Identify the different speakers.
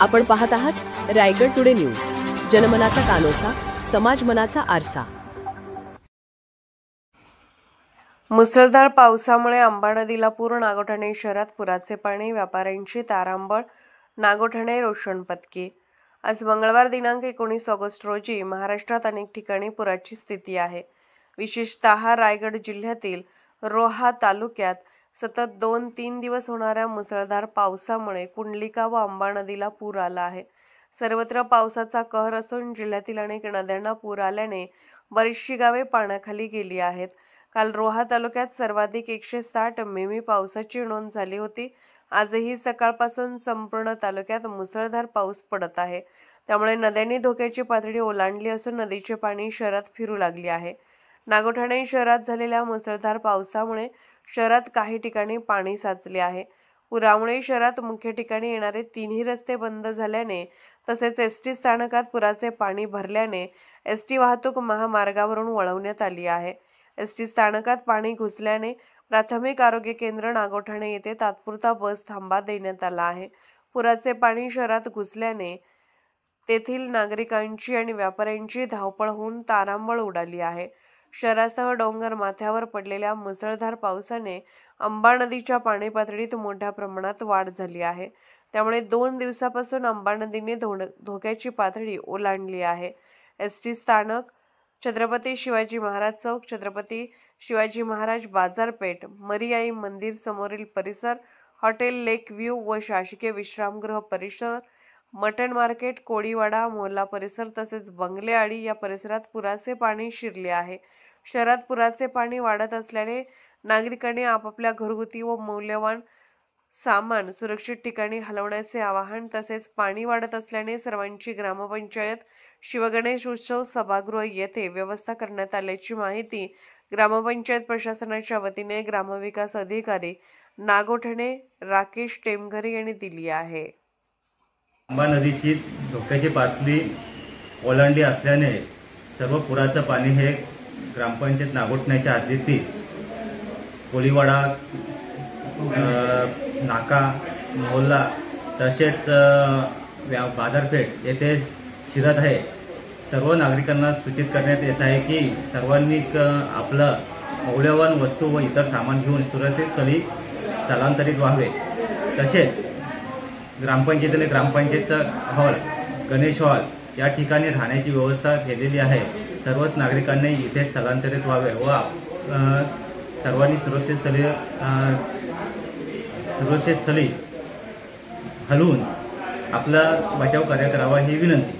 Speaker 1: आपण पाहत आहात रायगड टुडे न्यूज, जनमनाचा कानोसा, समाज मनाचा आरसा।
Speaker 2: मुसळधार पावसामुळे अंबा नदीला पूर, नागोठणे शहरात पुराचे पाणी, व्यापाऱ्यांची तारांबळ, नागोठणे रोषणपतकी। आज मंगळवार दिनांक 19 ऑगस्ट रोजी महाराष्ट्रात अनेक ठिकाणी पुराची स्थिती आहे। विशेषतः रायगड जिल्ह्यातील रोहा तालुक्यात सतत 2-3 दिवस होणाऱ्या मुसळधार पावसामुळे कुंडलिका व अंबा नदीला पूर आला आहे। सर्वत्र पावसाचा कहर असून जिल्ह्यातील अनेक नद्यांना पूर आल्याने बरीचशी गावे पाण्याखाली गेली आहेत। काल रोहा तालुक्यात सर्वाधिक 160 मिमी पावसाची नोंद झाली होती। आजही सकाळपासून संपूर्ण तालुक्यात मुसळधार पाऊस पडत आहे, त्यामुळे नद्यांनी धोक्याची पातळी ओलांडली असून नदीचे पाणी शहरात फिरू लागले आहे। नागोठणे शहरात झालेल्या मुसळधार पावसामुळे शहरात काही ठिकाणी पाणी साचले आहे। पुरामुळे शहरात मुख्य ठिकाणी येणारे 3ही रस्ते बंद झाल्याने तसेच एसटी स्थानकात पुराचे पाणी भरल्याने एसटी वाहतूक महामार्गावरून वळवण्यात आली आहे। एसटी स्थानकात पाणी घुसल्याने प्राथमिक आरोग्य केंद्र नागोठणे येथे तात्पुरता बस थांबा देण्यात आला आहे। पुराचे पाणी शहरात घुसल्याने तेथील नागरिकांची आणि व्यापाऱ्यांची धावपळ होऊन तारांबळ उडाली आहे। शहरासह डोंगर माथ्यावर पडलेल्या मुसळधार पावसाने अंबा नदीच्या पाणी पातळीत मोठ्या प्रमाणात वाढ झाली आहे, त्यामुळे 2 दिवसापासून अंबा नदीने धोक्याची पातळी ओलांडली आहे। एसटी स्थानक, छत्रपती शिवाजी महाराज चौक, छत्रपती शिवाजी महाराज बाजारपेठ, मरियाई मंदिर समोरील परिसर, हॉटेल लेक व्ह्यू व शासकीय विश्रामगृह परिसर, मटन मार्केट, कोळीवाडा, मोहल्ला परिसर तसेच बंगलेआळी या परिसरात पुराचे पाणी शिरले आहे। शहरात पुराचे पाणी वाढत असल्याने नागरिकांनी आपापल्या घरगुती व मौल्यवान सामान सुरक्षित ठिकाणी हलवण्याचे आवाहन, तसेच पाणी वाढत असल्याने सर्वांची ग्रामपंचायत शिवगणेश उत्सव सभागृह येथे व्यवस्था करण्यात आल्याची माहिती ग्रामपंचायत प्रशासनाच्या वतीने ग्रामविकास अधिकारी नागोठणे राकेश टेमघरे यांनी दिली आहे।
Speaker 3: अंबा नदीची धोक्याची पातळी ओलांडली असल्याने सर्व पुराचं पाणी हे ग्रामपंचायत नागोठण्याच्या हद्दीतील कोळीवाडा, नाका, मोहल्ला तसेच बाजारपेठ येथे शिरत आहे। सर्व नागरिकांना सूचित करण्यात येत आहे की सर्वांनी आपलं मौल्यवान वस्तू व इतर सामान घेऊन सुरक्षित स्थळी स्थलांतरित व्हावे। तसेच ग्रामपंचायतीने ग्रामपंचायतचा हॉल, गणेश हॉल या ठिकाणी राहण्याची व्यवस्था केलेली आहे। सर्वच नागरिकांनी इथे स्थलांतरित व्हावे व सर्वांनी सुरक्षित स्थळी हलवून आपला बचाव कार्य करावा ही विनंती।